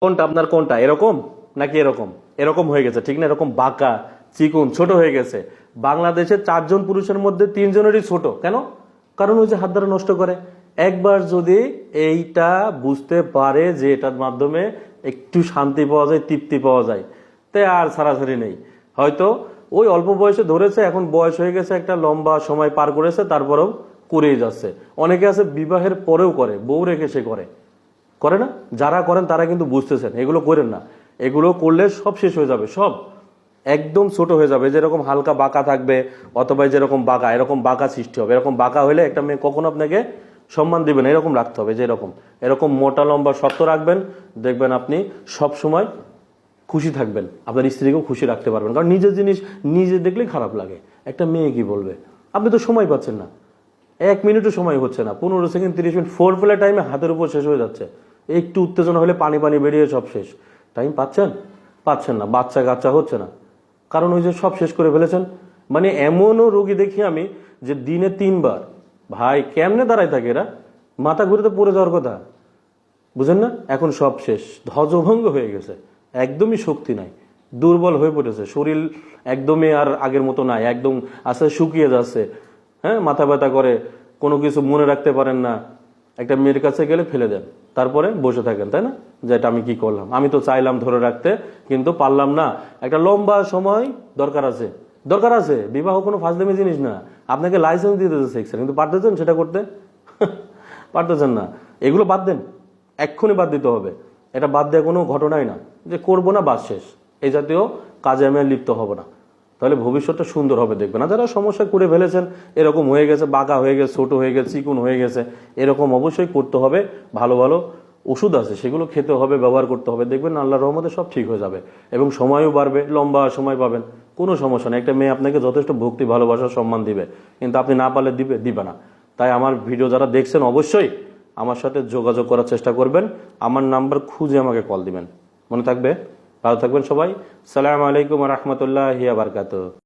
কোনটা আপনার, কোনটা এরকম নাকি এরকম? এরকম হয়ে গেছে, ঠিক না? এরকম বাঁকা চিকুন ছোট হয়ে গেছে। বাংলাদেশে 4 জন পুরুষের মধ্যে 3 জনেরই ছোট। কেন? কারণ ওই যে হাত দ্বারা নষ্ট করে। একবার যদি এইটা বুঝতে পারে যে এটার মাধ্যমে একটু শান্তি পাওয়া যায়, তৃপ্তি পাওয়া যায়, তাই আর ছাড়াছাড়ি নেই। হয়তো ওই অল্প বয়সে ধরেছে, এখন বয়স হয়ে গেছে, একটা লম্বা সময় পার করেছে, তারপরেও করেই যাচ্ছে। অনেকে আছে বিবাহের পরেও করে, বউ রেখে সে করে, করে না? যারা করেন তারা কিন্তু বুঝতেছেন, এগুলো করেন না। এগুলো করলে সব শেষ হয়ে যাবে, সব একদম ছোট হয়ে যাবে। যেরকম হালকা বাঁকা থাকবে, অথবা যেরকম বাঁকা, এরকম বাঁকা সৃষ্টি হবে। এরকম বাঁকা হলে একটা মেয়ে কখনো আপনাকে সম্মান দিবে না। এরকম রাখতে হবে, যে এরকম এরকম মোটা লম্বা শক্ত রাখবেন, দেখবেন আপনি সব সময় খুশি থাকবেন, আপনার স্ত্রীকেও খুশি রাখতে পারবেন। কারণ নিজের জিনিস নিজে দেখলেই খারাপ লাগে। একটা মেয়ে কি বলবে? আপনি তো সময় পাচ্ছেন না, 1 মিনিটও সময় হচ্ছে না, 15 সেকেন্ড 30 মিনিট ফোর ফেলে টাইমে হাতের উপর শেষ হয়ে যাচ্ছে। একটু উত্তেজনা হলে পানি পানি বেরিয়ে সব শেষ। টাইম পাচ্ছেন? পাচ্ছেন না। বাচ্চা কাচ্চা হচ্ছে না, কারণ ওই যে সব শেষ করে ফেলেছেন। মানে এমনও রোগী দেখি আমি যে দিনে 3 বার। ভাই কেমনে দাঁড়ায় থাকে এরা? মাথা ঘুরে তো পড়ে যাওয়ার কথা, বুঝেন না? এখন সব শেষ, ধ্বজভঙ্গ হয়ে গেছে, একদমই শক্তি নাই, দুর্বল হয়ে পড়েছে শরীর, একদমই আর আগের মতো নাই, একদম আস্তে শুকিয়ে যাচ্ছে। হ্যাঁ, মাথা ব্যথা করে, কোনো কিছু মনে রাখতে পারেন না। একটা মেয়ের কাছে গেলে ফেলে দেন, তারপরে বসে থাকেন, তাই না? যে এটা আমি কি করলাম, আমি তো চাইলাম ধরে রাখতে কিন্তু পারলাম না। একটা লম্বা সময় দরকার আছে, দরকার আছে। বিবাহ কোনো ফাজলামি জিনিস না। আপনাকে লাইসেন্স দিতে শিখছেন, কিন্তু পারতেছেন সেটা করতে? পারতেছেন না। এগুলো বাদ দেন, এক্ষুনি বাদ দিতে হবে। এটা বাদ দেওয়া কোনো ঘটনাই না যে করবো না বাদ শেষ, এই জাতীয় কাজে আমি আর লিপ্ত হব না। তাহলে ভবিষ্যৎটা সুন্দর হবে, দেখবেন। না যারা সমস্যা করে ফেলেছেন, এরকম হয়ে গেছে, বাঁকা হয়ে গেছে, ছোট হয়ে গেছে, চিকুন হয়ে গেছে, এরকম অবশ্যই করতে হবে। ভালো ভালো ওষুধ আছে, সেগুলো খেতে হবে, ব্যবহার করতে হবে, দেখবেন আল্লাহর রহমতে সব ঠিক হয়ে যাবে এবং সময়ও বাড়বে, লম্বা সময় পাবেন। কোনো সমস্যা নেই। একটা মেয়ে আপনাকে যথেষ্ট ভক্তি, ভালোবাসা, সম্মান দিবে, কিন্তু আপনি না পারলে দিবে না। তাই আমার ভিডিও যারা দেখছেন অবশ্যই আমার সাথে যোগাযোগ করার চেষ্টা করবেন। আমার নাম্বার খুঁজে আমাকে কল দিবেন, মনে থাকবে। ভালো থাকবেন সবাই। সালাম আলাইকুম রহমতুল্লাহ বারকাতুহু।